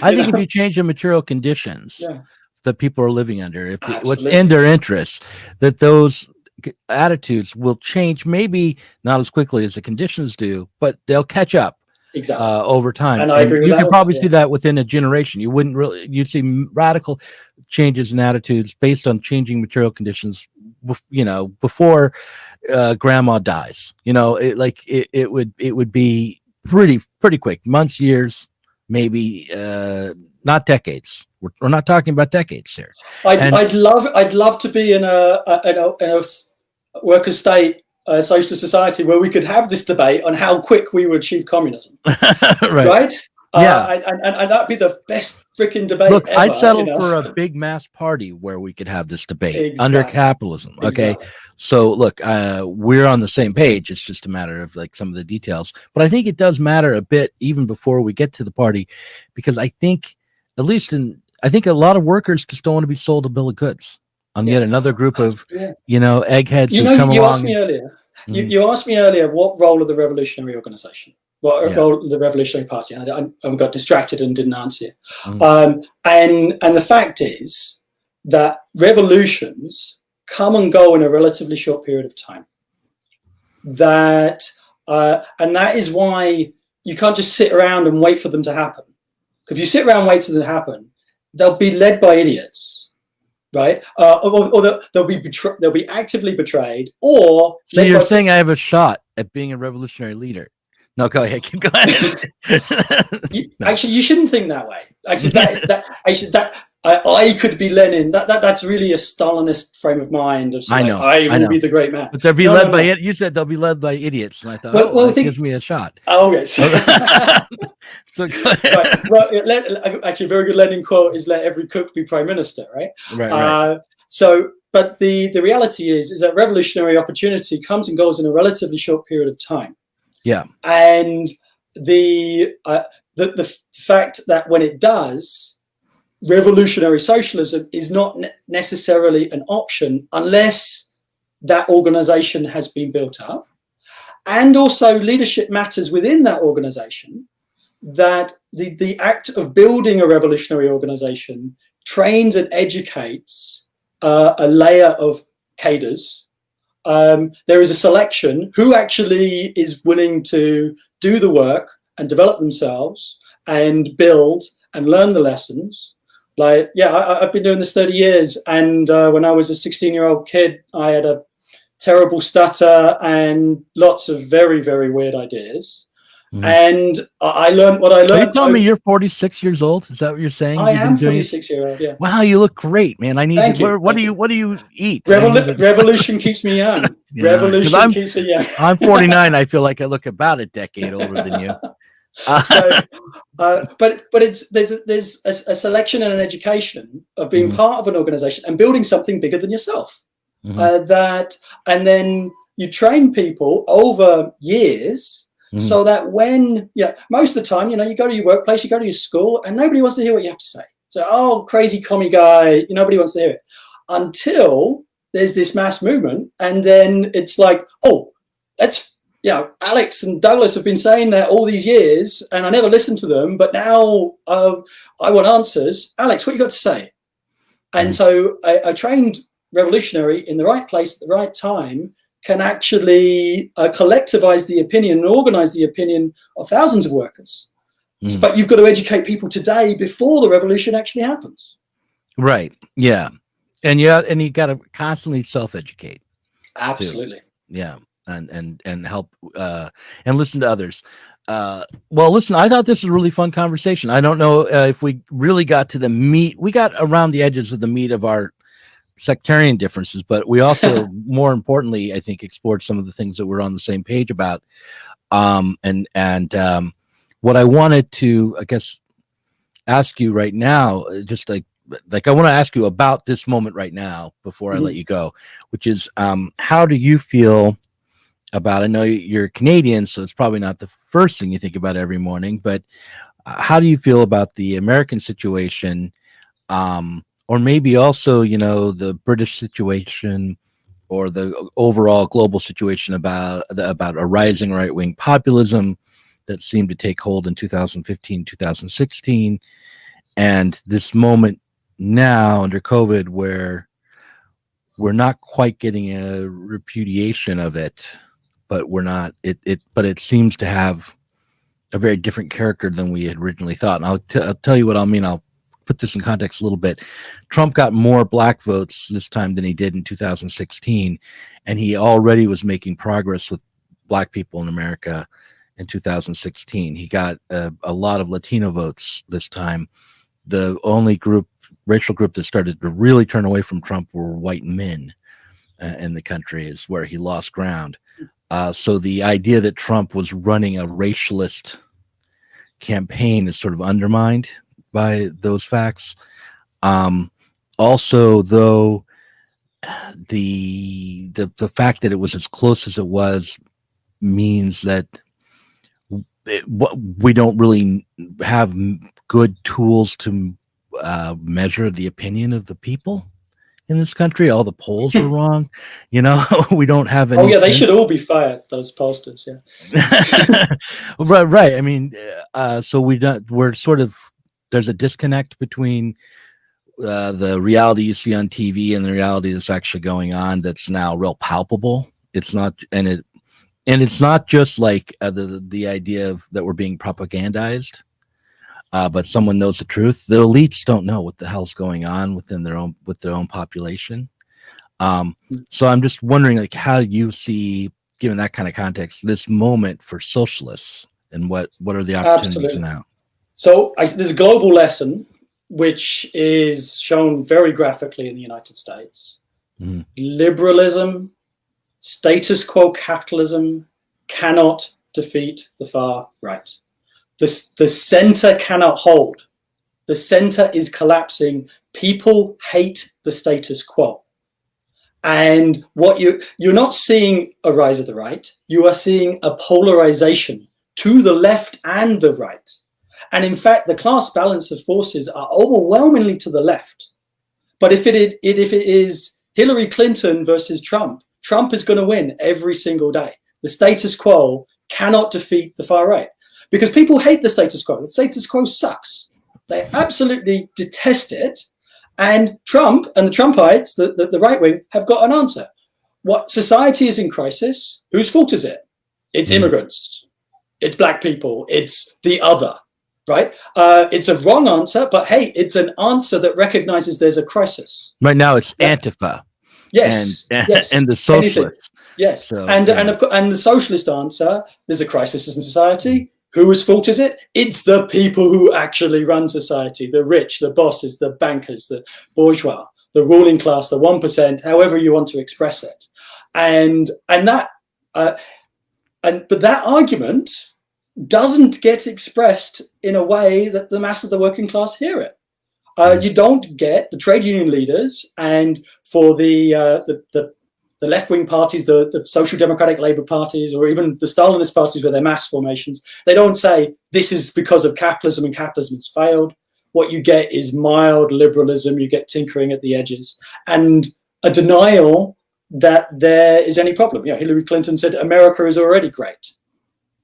I think if you change the material conditions that people are living under, what's in their interests, that those attitudes will change, maybe not as quickly as the conditions do, but they'll catch up. Exactly. Over time. And I agree with you that. You could probably see that within a generation. You'd see radical changes in attitudes based on changing material conditions, you know, before grandma dies. You know, it would be pretty quick, months, years, maybe not decades. We're not talking about decades here. I'd love to be in a worker state, socialist society where we could have this debate on how quick we would achieve communism. Right? And that'd be the best freaking debate ever. I'd settle for a big mass party where we could have this debate under capitalism. Okay. So look, we're on the same page. It's just a matter of like some of the details, but I think it does matter a bit even before we get to the party, because I think a lot of workers just don't want to be sold a bill of goods on yet another group of, you know, eggheads who come along. You asked me earlier what role of the revolutionary organization, what role of the revolutionary party, and I got distracted and didn't answer you. And the fact is that revolutions come and go in a relatively short period of time. And that is why you can't just sit around and wait for them to happen. If you sit around and wait for them to happen, they'll be led by idiots. Right, or they'll be actively betrayed, or so you're saying I have a shot at being a revolutionary leader. No, go ahead. Go ahead. Actually, you shouldn't think that way. Actually, I could be Lenin. That's really a Stalinist frame of mind of saying, I will be the great man. But they'll be led by it. You said they'll be led by idiots, and I thought, that gives me a shot. Oh, okay. So go ahead. Well, actually, a very good Lenin quote is "Let every cook be prime minister." Right. Right. So, but the reality is that revolutionary opportunity comes and goes in a relatively short period of time. Yeah. And the fact that when it does, revolutionary socialism is not necessarily an option unless that organization has been built up, and also leadership matters within that organization. That the act of building a revolutionary organization trains and educates a layer of cadres. There is a selection who actually is willing to do the work and develop themselves and build and learn the lessons. Like, I've been doing this 30 years. And when I was a 16-year-old kid, I had a terrible stutter and lots of very, very weird ideas. And I learned what I learned. Are you telling me you're 46 years old? Is that what you're saying? I am 46-year-old. Yeah. Wow, you look great, man. I need. Thank to, you. what do you eat? Revolution keeps me young. Yeah, Revolution keeps me young. I'm 49. I feel like I look about a decade older than you. But there's a selection and an education of being part of an organization and building something bigger than yourself. And then you train people over years. So that when, most of the time, you go to your workplace, you go to your school, and nobody wants to hear what you have to say. So, oh, crazy commie guy, nobody wants to hear it. Until there's this mass movement, and then it's like, oh, that's, Alex and Douglas have been saying that all these years, and I never listened to them, but now I want answers. Alex, what you got to say? And so a trained revolutionary in the right place at the right time can actually collectivize the opinion and organize the opinion of thousands of workers. But you've got to educate people today before the revolution actually happens. Right. Yeah. And you got to constantly self-educate. Absolutely. Too. Yeah. And help and listen to others. Well, listen, I thought this was a really fun conversation. I don't know if we really got to the meat. We got around the edges of the meat of our sectarian differences, but we also, more importantly, I think, explored some of the things that we're on the same page about. What I wanted to, I guess, ask you right now, just like I want to ask you about this moment right now before I let you go, which is, how do you feel about, I know you're Canadian, so it's probably not the first thing you think about every morning, but how do you feel about the American situation, or maybe also, the British situation or the overall global situation about a rising right-wing populism that seemed to take hold in 2015, 2016, and this moment now under COVID where we're not quite getting a repudiation of it, but but it seems to have a very different character than we had originally thought. And I'll tell you what I mean. I'll put this in context a little bit. Trump got more black votes this time than he did in 2016, and he already was making progress with black people in America in 2016. He got a lot of Latino votes this time. The only racial group that started to really turn away from Trump were white men in the country, is where he lost ground. So the idea that Trump was running a racialist campaign is sort of undermined by those facts. Also, though, the fact that it was as close as it was means that we don't really have good tools to measure the opinion of the people in this country. All the polls are wrong. We don't have any. Oh yeah, they should all be fired, those pollsters. Yeah. Right. I mean, so we're sort of, there's a disconnect between the reality you see on TV and the reality that's actually going on. That's now real palpable. It's not, and it's not just like the idea of that we're being propagandized, but someone knows the truth. The elites don't know what the hell's going on with their own population. So I'm just wondering, like, how do you see, given that kind of context, this moment for socialists, and what are the opportunities now? So there's a global lesson which is shown very graphically in the United States. Liberalism, status quo capitalism cannot defeat the far right. The center cannot hold. The center is collapsing. People hate the status quo. And what you're not seeing a rise of the right, you are seeing a polarization to the left and the right. And in fact, the class balance of forces are overwhelmingly to the left. But if it is Hillary Clinton versus Trump, Trump is going to win every single day. The status quo cannot defeat the far right, because people hate the status quo. The status quo sucks. They absolutely detest it. And Trump and the Trumpites, the right wing, have got an answer. What society is in crisis, whose fault is it? It's immigrants. It's black people. It's the other, right? It's a wrong answer, but hey, it's an answer that recognizes there's a crisis. Right now it's Antifa. Yes, yes, and the socialists. Yes, So, and of course, and the socialist answer: there's a crisis in society. Whose fault is it? It's the people who actually run society: the rich, the bosses, the bankers, the bourgeois, the ruling class, the 1%, however you want to express it. But that argument doesn't get expressed in a way that the mass of the working class hear it. You don't get the trade union leaders, and for the left-wing parties, the social democratic Labour parties, or even the Stalinist parties with their mass formations, they don't say this is because of capitalism and capitalism has failed. What you get is mild liberalism. You get tinkering at the edges and a denial that there is any problem. Hillary Clinton said America is already great,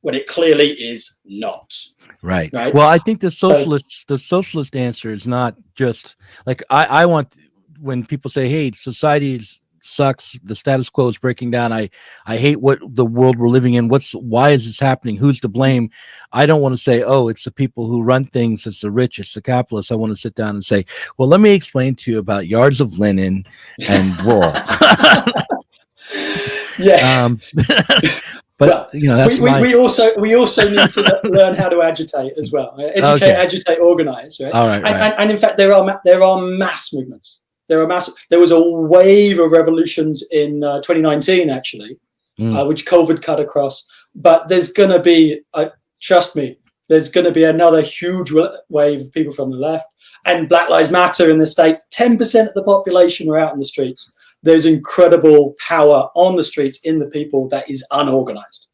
when it clearly is not. Right. Well, I think the socialist answer is not just like I want when people say, "Hey, society sucks. The status quo is breaking down. I hate what the world we're living in. Why is this happening? Who's to blame?" I don't want to say, "Oh, it's the people who run things. It's the rich. It's the capitalists." I want to sit down and say, "Well, let me explain to you about yards of linen and wool." Yeah. But that's we also need to learn how to agitate as well. Educate, agitate, organize. Right. All right. And in fact, there are mass movements. There was a wave of revolutions in 2019, actually, which COVID cut across. But there's going to be, trust me, there's going to be another huge wave of people from the left. And Black Lives Matter in the States, 10% of the population are out in the streets. There's incredible power on the streets in the people that is unorganized.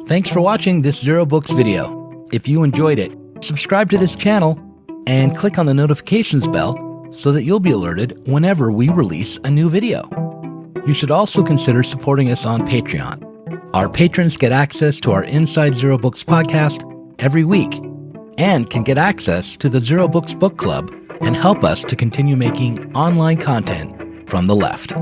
Thanks for watching this Zer0 Books video. If you enjoyed it, subscribe to this channel and click on the notifications bell so that you'll be alerted whenever we release a new video. You should also consider supporting us on Patreon. Our patrons get access to our Inside Zer0 Books podcast every week and can get access to the Zer0 Books book club and help us to continue making online content from the left.